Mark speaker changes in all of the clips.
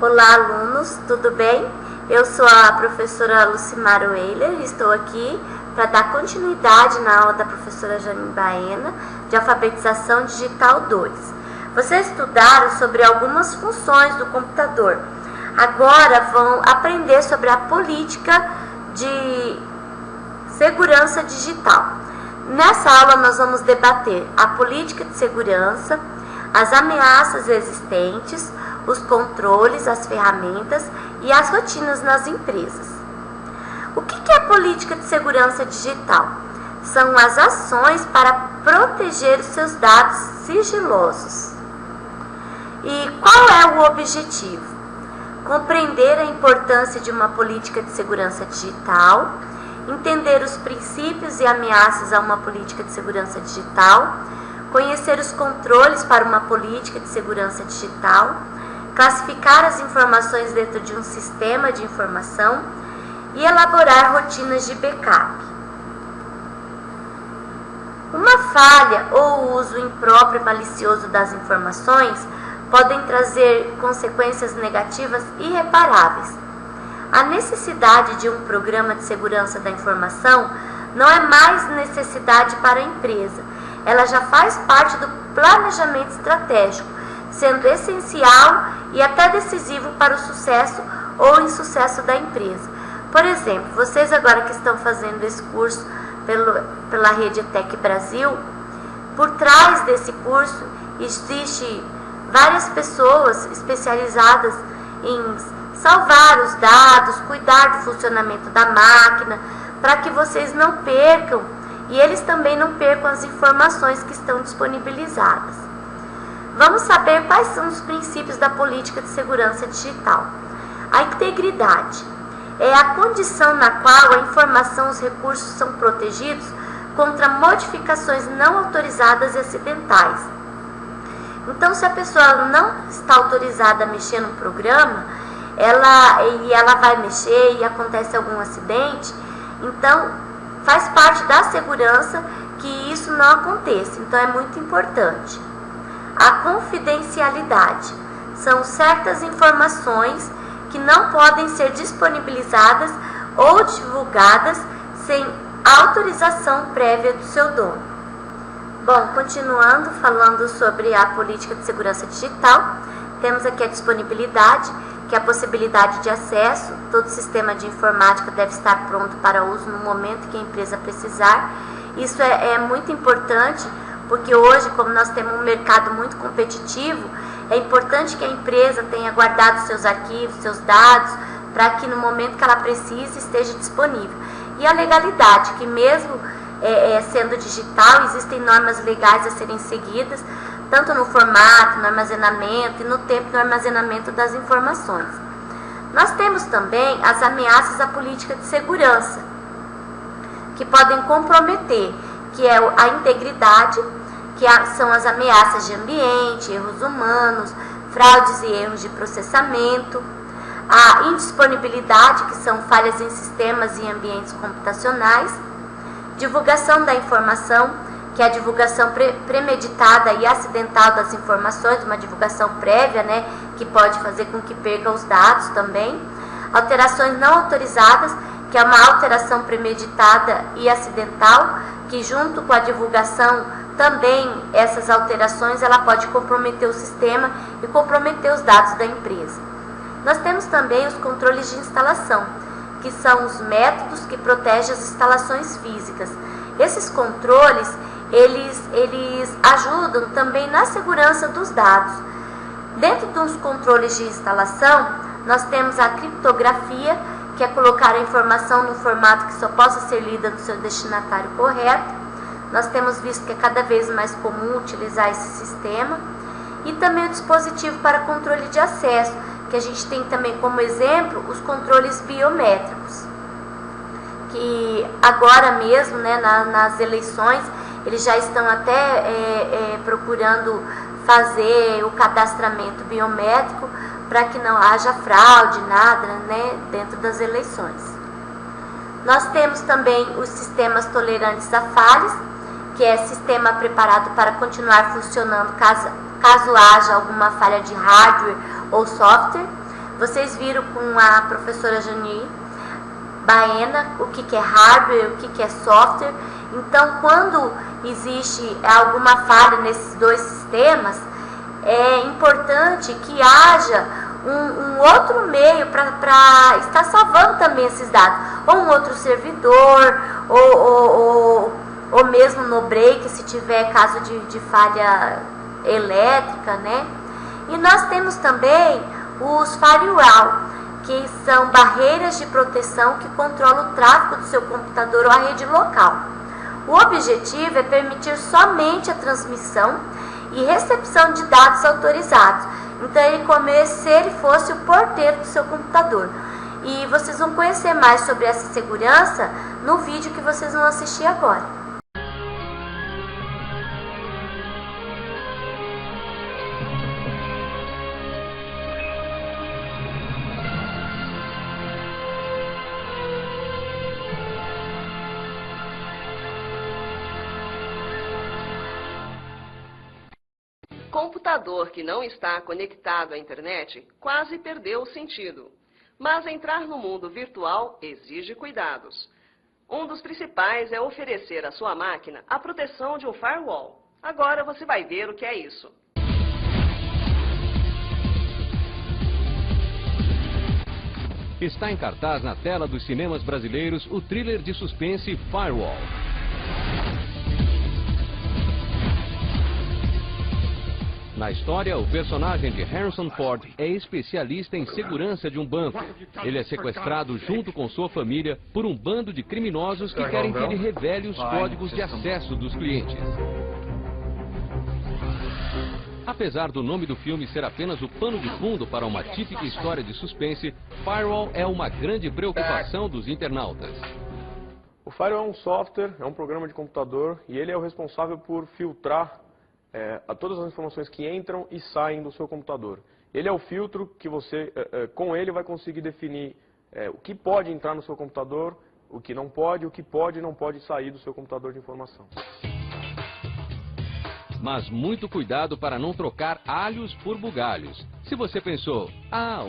Speaker 1: Olá, alunos, tudo bem? Eu sou a professora Lucimara Weiler e estou aqui para dar continuidade na aula da professora Janine Baena de Alfabetização Digital 2. Vocês estudaram sobre algumas funções do computador. Agora vão aprender sobre a política de segurança digital. Nessa aula nós vamos debater a política de segurança, as ameaças existentes, os controles, as ferramentas e as rotinas nas empresas. O que é a política de segurança digital? São as ações para proteger os seus dados sigilosos. E qual é o objetivo? Compreender a importância de uma política de segurança digital, entender os princípios e ameaças a uma política de segurança digital, conhecer os controles para uma política de segurança digital, classificar as informações dentro de um sistema de informação e elaborar rotinas de backup. Uma falha ou uso impróprio e malicioso das informações podem trazer consequências negativas irreparáveis. A necessidade de um programa de segurança da informação não é mais necessidade para a empresa. Ela já faz parte do planejamento estratégico, sendo essencial e até decisivo para o sucesso ou insucesso da empresa. Por exemplo, vocês agora que estão fazendo esse curso pela rede ETEC Brasil, por trás desse curso existe várias pessoas especializadas em salvar os dados, cuidar do funcionamento da máquina, para que vocês não percam e eles também não percam as informações que estão disponibilizadas. Vamos saber quais são os princípios da política de segurança digital. A integridade é a condição na qual a informação e os recursos são protegidos contra modificações não autorizadas e acidentais. Então, se a pessoa não está autorizada a mexer no programa, ela vai mexer e acontece algum acidente, então faz parte da segurança que isso não aconteça. Então, é muito importante. A confidencialidade são certas informações que não podem ser disponibilizadas ou divulgadas sem autorização prévia do seu dono. Bom, continuando falando sobre a política de segurança digital, temos aqui a disponibilidade, que é a possibilidade de acesso. Todo sistema de informática deve estar pronto para uso no momento que a empresa precisar. Isso é muito importante, porque hoje, como nós temos um mercado muito competitivo, é importante que a empresa tenha guardado seus arquivos, seus dados, para que no momento que ela precise esteja disponível. E a legalidade, que mesmo sendo digital, existem normas legais a serem seguidas, tanto no formato, no armazenamento e no tempo do armazenamento das informações. Nós temos também as ameaças à política de segurança, que podem comprometer, que é a integridade, que são as ameaças de ambiente, erros humanos, fraudes e erros de processamento, a indisponibilidade, que são falhas em sistemas e ambientes computacionais, divulgação da informação, que é a divulgação premeditada e acidental das informações, uma divulgação prévia, que pode fazer com que perca os dados também, alterações não autorizadas, que é uma alteração premeditada e acidental, que junto com a divulgação também essas alterações ela pode comprometer o sistema e comprometer os dados da empresa. Nós temos também os controles de instalação, que são os métodos que protegem as instalações físicas. Esses controles, eles ajudam também na segurança dos dados. Dentro dos controles de instalação, nós temos a criptografia, que é colocar a informação no formato que só possa ser lida no seu destinatário correto. Nós temos visto que é cada vez mais comum utilizar esse sistema. E também o dispositivo para controle de acesso, que a gente tem também como exemplo os controles biométricos, que agora mesmo, nas eleições, eles já estão até procurando fazer o cadastramento biométrico para que não haja fraude, nada, dentro das eleições. Nós temos também os sistemas tolerantes a falhas, que é sistema preparado para continuar funcionando caso haja alguma falha de hardware ou software. Vocês viram com a professora Jani Baena o que é hardware, o que é software. Então, quando existe alguma falha nesses dois sistemas, é importante que haja um outro meio para estar salvando também esses dados, ou um outro servidor, ou mesmo no break, se tiver caso de falha elétrica, né? E nós temos também os firewall, que são barreiras de proteção que controlam o tráfego do seu computador ou a rede local. O objetivo é permitir somente a transmissão e recepção de dados autorizados. Então, ele como se ele fosse o porteiro do seu computador. E vocês vão conhecer mais sobre essa segurança no vídeo que vocês vão assistir agora.
Speaker 2: Computador que não está conectado à internet quase perdeu o sentido. Mas entrar no mundo virtual exige cuidados. Um dos principais é oferecer à sua máquina a proteção de um firewall. Agora você vai ver o que é isso.
Speaker 3: Está em cartaz na tela dos cinemas brasileiros o thriller de suspense Firewall. Na história, o personagem de Harrison Ford é especialista em segurança de um banco. Ele é sequestrado junto com sua família por um bando de criminosos que querem que ele revele os códigos de acesso dos clientes. Apesar do nome do filme ser apenas o pano de fundo para uma típica história de suspense, Firewall é uma grande preocupação dos internautas.
Speaker 4: O Firewall é um software, é um programa de computador e ele é o responsável por filtrar a todas as informações que entram e saem do seu computador. Ele é o filtro que você, com ele, vai conseguir definir o que pode entrar no seu computador, o que não pode e não pode sair do seu computador de informação.
Speaker 3: Mas muito cuidado para não trocar alhos por bugalhos. Se você pensou,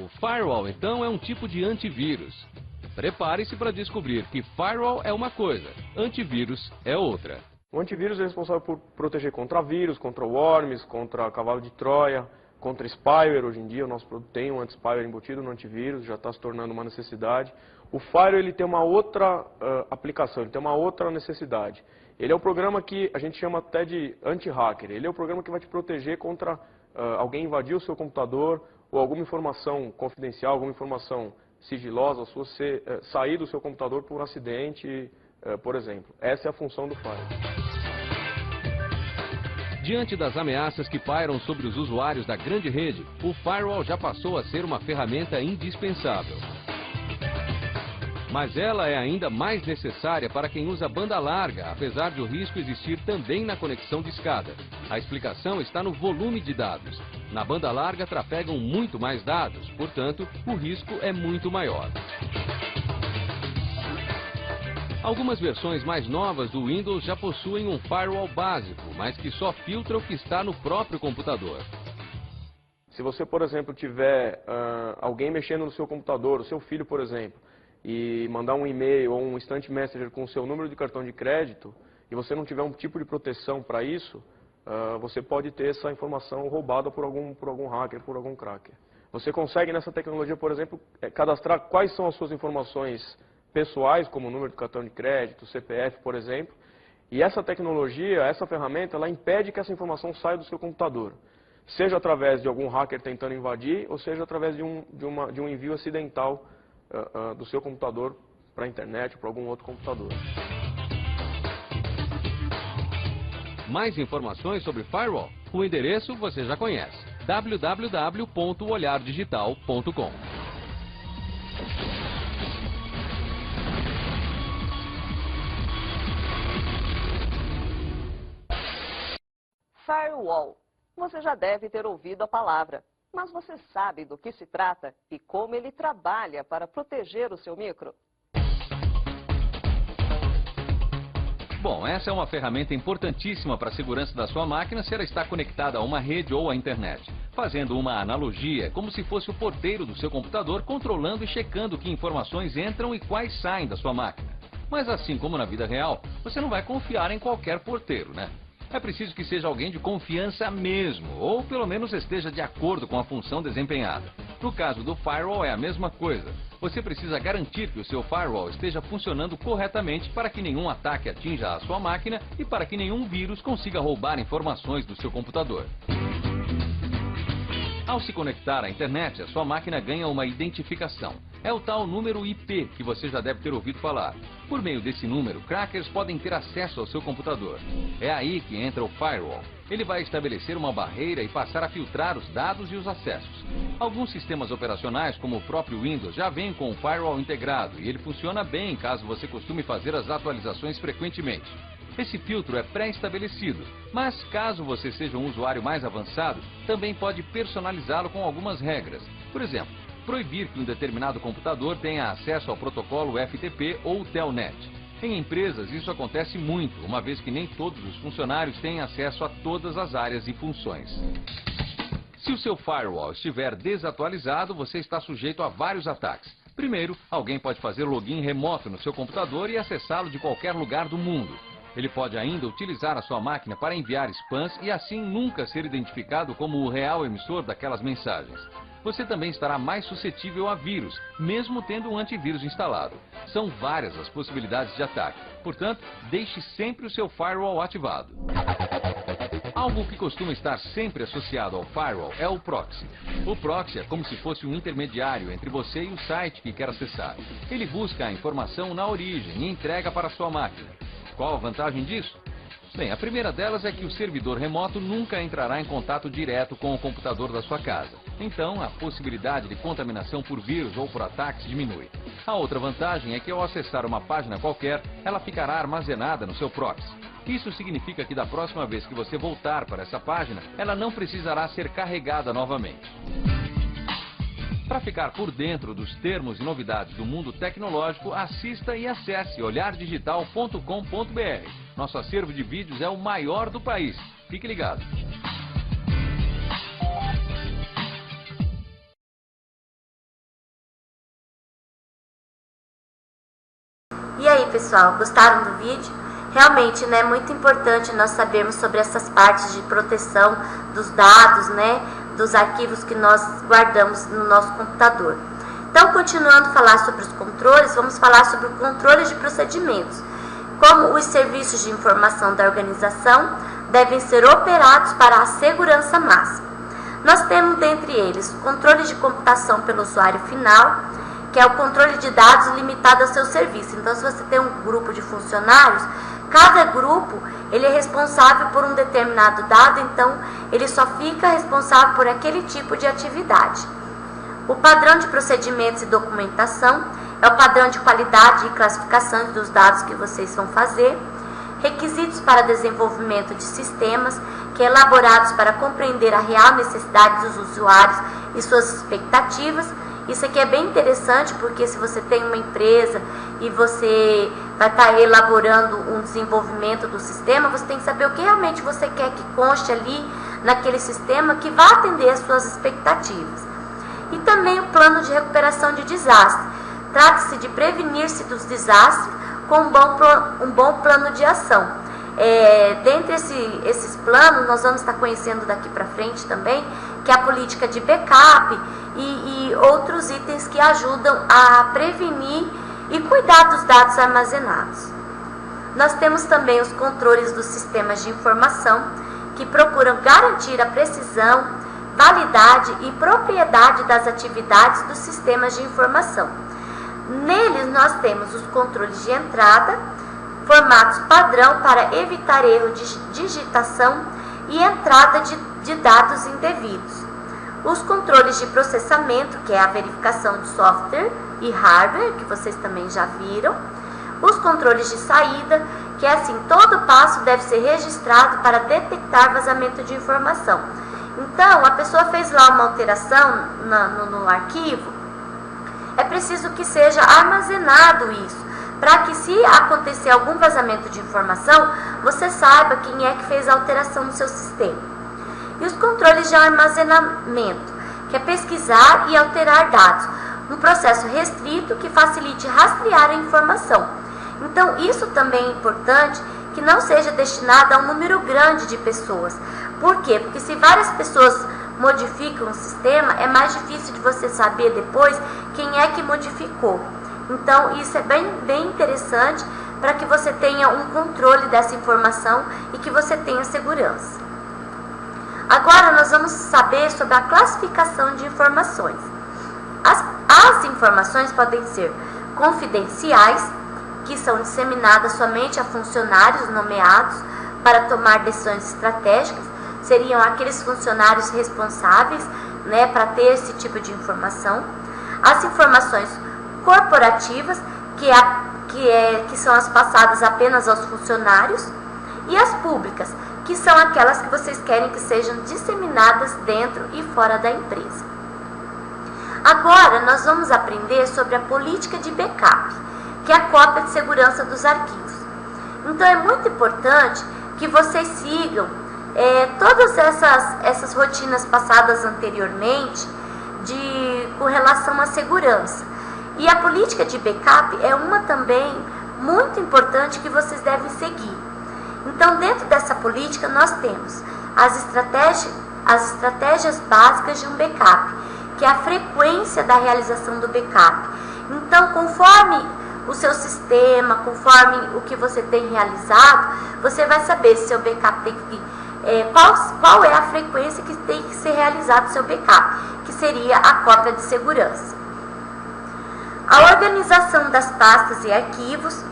Speaker 3: o Firewall então é um tipo de antivírus. Prepare-se para descobrir que Firewall é uma coisa, antivírus é outra.
Speaker 4: O antivírus é responsável por proteger contra vírus, contra worms, contra cavalo de Troia, contra spyware. Hoje em dia o nosso produto tem um anti-spyware embutido no antivírus, já está se tornando uma necessidade. O Firewall ele tem uma outra aplicação, ele tem uma outra necessidade. Ele é o programa que a gente chama até de anti-hacker. Ele é o programa que vai te proteger contra alguém invadir o seu computador ou alguma informação confidencial, alguma informação sigilosa sua sair do seu computador por um acidente, por exemplo. Essa é a função do Firewall.
Speaker 3: Diante das ameaças que pairam sobre os usuários da grande rede, o Firewall já passou a ser uma ferramenta indispensável. Mas ela é ainda mais necessária para quem usa banda larga, apesar de o risco existir também na conexão de escada. A explicação está no volume de dados. Na banda larga trafegam muito mais dados, portanto, o risco é muito maior. Algumas versões mais novas do Windows já possuem um firewall básico, mas que só filtra o que está no próprio computador.
Speaker 4: Se você, por exemplo, tiver alguém mexendo no seu computador, o seu filho, por exemplo, e mandar um e-mail ou um instant messenger com o seu número de cartão de crédito, e você não tiver um tipo de proteção para isso, você pode ter essa informação roubada por algum hacker, por algum cracker. Você consegue nessa tecnologia, por exemplo, cadastrar quais são as suas informações pessoais, como o número de cartão de crédito, CPF, por exemplo, e essa tecnologia, essa ferramenta, ela impede que essa informação saia do seu computador, seja através de algum hacker tentando invadir, ou seja através de um envio acidental do seu computador para a internet ou para algum outro computador.
Speaker 3: Mais informações sobre Firewall? O endereço você já conhece, www.olhardigital.com.
Speaker 2: Firewall. Você já deve ter ouvido a palavra, mas você sabe do que se trata e como ele trabalha para proteger o seu micro?
Speaker 3: Bom, essa é uma ferramenta importantíssima para a segurança da sua máquina se ela está conectada a uma rede ou à internet. Fazendo uma analogia, é como se fosse o porteiro do seu computador controlando e checando que informações entram e quais saem da sua máquina. Mas assim como na vida real, você não vai confiar em qualquer porteiro, né? É preciso que seja alguém de confiança mesmo, ou pelo menos esteja de acordo com a função desempenhada. No caso do firewall é a mesma coisa. Você precisa garantir que o seu firewall esteja funcionando corretamente para que nenhum ataque atinja a sua máquina e para que nenhum vírus consiga roubar informações do seu computador. Ao se conectar à internet, a sua máquina ganha uma identificação. É o tal número IP que você já deve ter ouvido falar. Por meio desse número, crackers podem ter acesso ao seu computador. É aí que entra o firewall. Ele vai estabelecer uma barreira e passar a filtrar os dados e os acessos. Alguns sistemas operacionais, como o próprio Windows, já vêm com o firewall integrado e ele funciona bem caso você costume fazer as atualizações frequentemente. Esse filtro é pré-estabelecido, mas caso você seja um usuário mais avançado, também pode personalizá-lo com algumas regras. Por exemplo, proibir que um determinado computador tenha acesso ao protocolo FTP ou Telnet. Em empresas, isso acontece muito, uma vez que nem todos os funcionários têm acesso a todas as áreas e funções. Se o seu firewall estiver desatualizado, você está sujeito a vários ataques. Primeiro, alguém pode fazer login remoto no seu computador e acessá-lo de qualquer lugar do mundo. Ele pode ainda utilizar a sua máquina para enviar spams e assim nunca ser identificado como o real emissor daquelas mensagens. Você também estará mais suscetível a vírus, mesmo tendo um antivírus instalado. São várias as possibilidades de ataque, portanto, deixe sempre o seu firewall ativado. Algo que costuma estar sempre associado ao firewall é o proxy. O proxy é como se fosse um intermediário entre você e o site que quer acessar. Ele busca a informação na origem e entrega para a sua máquina. Qual a vantagem disso? Bem, a primeira delas é que o servidor remoto nunca entrará em contato direto com o computador da sua casa. Então, a possibilidade de contaminação por vírus ou por ataques diminui. A outra vantagem é que ao acessar uma página qualquer, ela ficará armazenada no seu proxy. Isso significa que da próxima vez que você voltar para essa página, ela não precisará ser carregada novamente. Para ficar por dentro dos termos e novidades do mundo tecnológico, assista e acesse olhardigital.com.br. Nosso acervo de vídeos é o maior do país. Fique ligado.
Speaker 1: E aí, pessoal, gostaram do vídeo? Realmente, né, é muito importante nós sabermos sobre essas partes de proteção dos dados, né, dos arquivos que nós guardamos no nosso computador. Então, continuando a falar sobre os controles, vamos falar sobre o controle de procedimentos. Como os serviços de informação da organização devem ser operados para a segurança máxima. Nós temos dentre eles o controle de computação pelo usuário final, que é o controle de dados limitado ao seu serviço. Então, se você tem um grupo de funcionários, cada grupo ele é responsável por um determinado dado, então ele só fica responsável por aquele tipo de atividade. O padrão de procedimentos e documentação é o padrão de qualidade e classificação dos dados que vocês vão fazer. Requisitos para desenvolvimento de sistemas, que é elaborados para compreender a real necessidade dos usuários e suas expectativas. Isso aqui é bem interessante porque se você tem uma empresa e você vai estar elaborando um desenvolvimento do sistema, você tem que saber o que realmente você quer que conste ali naquele sistema que vai atender às suas expectativas. E também o plano de recuperação de desastre. Trata-se de prevenir-se dos desastres com um bom plano de ação. Dentre esses planos, nós vamos estar conhecendo daqui para frente também, que é a política de backup e outros itens que ajudam a prevenir e cuidar dos dados armazenados. Nós temos também os controles dos sistemas de informação, que procuram garantir a precisão, validade e propriedade das atividades dos sistemas de informação. Neles nós temos os controles de entrada, formatos padrão para evitar erro de digitação e entrada de dados indevidos. Os controles de processamento, que é a verificação de software e hardware, que vocês também já viram. Os controles de saída, que é assim, todo passo deve ser registrado para detectar vazamento de informação. Então, a pessoa fez lá uma alteração no arquivo, é preciso que seja armazenado isso, para que se acontecer algum vazamento de informação, você saiba quem é que fez a alteração no seu sistema. e os controles de armazenamento, que é pesquisar e alterar dados, um processo restrito que facilite rastrear a informação. Então, isso também é importante que não seja destinado a um número grande de pessoas. Por quê? Porque se várias pessoas modificam o sistema, é mais difícil de você saber depois quem é que modificou. Então, isso é bem interessante para que você tenha um controle dessa informação e que você tenha segurança. Agora, nós vamos saber sobre a classificação de informações. As informações podem ser confidenciais, que são disseminadas somente a funcionários nomeados para tomar decisões estratégicas, seriam aqueles funcionários responsáveis, né, para ter esse tipo de informação. As informações corporativas, que são as passadas apenas aos funcionários, e as públicas, que são aquelas que vocês querem que sejam disseminadas dentro e fora da empresa. Agora nós vamos aprender sobre a política de backup, que é a cópia de segurança dos arquivos. Então é muito importante que vocês sigam todas essas rotinas passadas anteriormente com relação à segurança. E a política de backup é uma também muito importante que vocês devem seguir. Então, dentro dessa política, nós temos as estratégias básicas de um backup, que é a frequência da realização do backup. Então, conforme o seu sistema, conforme o que você tem realizado, você vai saber se seu backup tem que qual é a frequência que tem que ser realizado o seu backup, que seria a cópia de segurança. A organização das pastas e arquivos.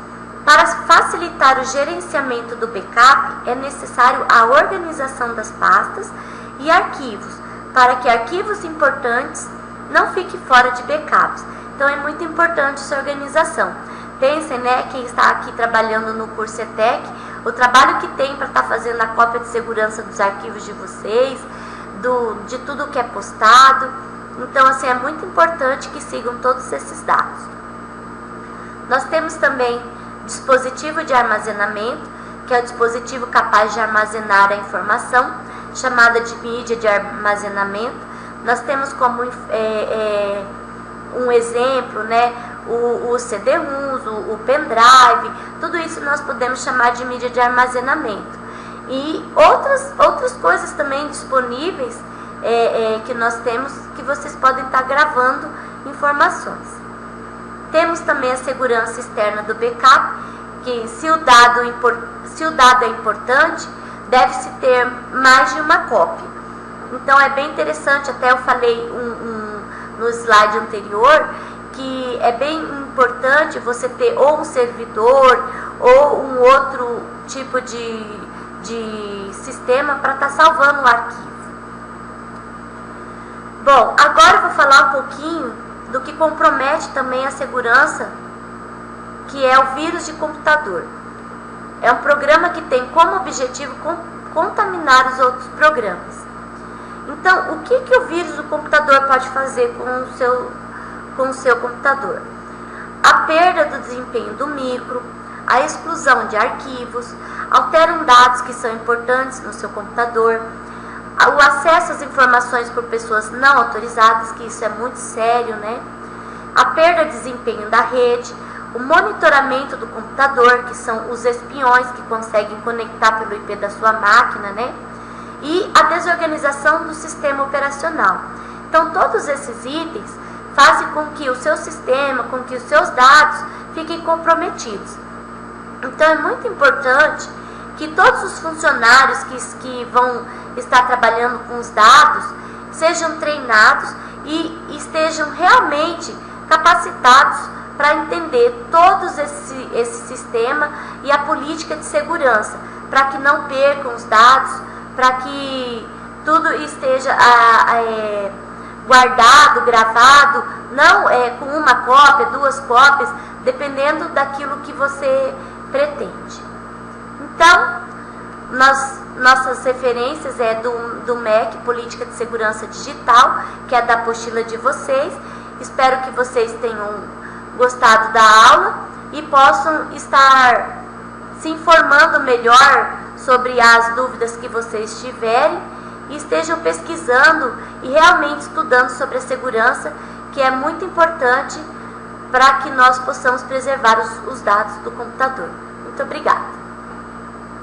Speaker 1: Para facilitar o gerenciamento do backup, é necessário a organização das pastas e arquivos, para que arquivos importantes não fiquem fora de backups. Então, é muito importante essa organização. Pensem, né, quem está aqui trabalhando no curso ETEC, o trabalho que tem para estar fazendo a cópia de segurança dos arquivos de vocês, de tudo que é postado. Então, assim, é muito importante que sigam todos esses dados. Nós temos também dispositivo de armazenamento, que é o dispositivo capaz de armazenar a informação, chamada de mídia de armazenamento. Nós temos como um exemplo, né, o CD-ROMs, o pendrive, tudo isso nós podemos chamar de mídia de armazenamento. E outras coisas também disponíveis que nós temos, que vocês podem estar gravando informações. Temos também a segurança externa do backup, que se o dado é importante, deve-se ter mais de uma cópia. Então é bem interessante, até eu falei no slide anterior, que é bem importante você ter ou um servidor ou um outro tipo de sistema para estar salvando o arquivo. Bom, agora eu vou falar um pouquinho do que compromete também a segurança, que é o vírus de computador. É um programa que tem como objetivo contaminar os outros programas. Então, o que o vírus do computador pode fazer com o seu computador? A perda do desempenho do micro, a exclusão de arquivos, alteram dados que são importantes no seu computador, o acesso às informações por pessoas não autorizadas, que isso é muito sério, né? A perda de desempenho da rede, o monitoramento do computador, que são os espiões que conseguem conectar pelo IP da sua máquina, né? E a desorganização do sistema operacional. Então, todos esses itens fazem com que o seu sistema, com que os seus dados fiquem comprometidos. Então, é muito importante que todos os funcionários que vão estar trabalhando com os dados sejam treinados e estejam realmente capacitados para entender todos esse sistema e a política de segurança, para que não percam os dados, para que tudo esteja guardado, gravado, não com uma cópia, 2 cópias, dependendo daquilo que você pretende. Então, nossas referências do MEC, Política de Segurança Digital, que é da apostila de vocês. Espero que vocês tenham gostado da aula e possam estar se informando melhor sobre as dúvidas que vocês tiverem e estejam pesquisando e realmente estudando sobre a segurança, que é muito importante para que nós possamos preservar os dados do computador. Muito obrigada.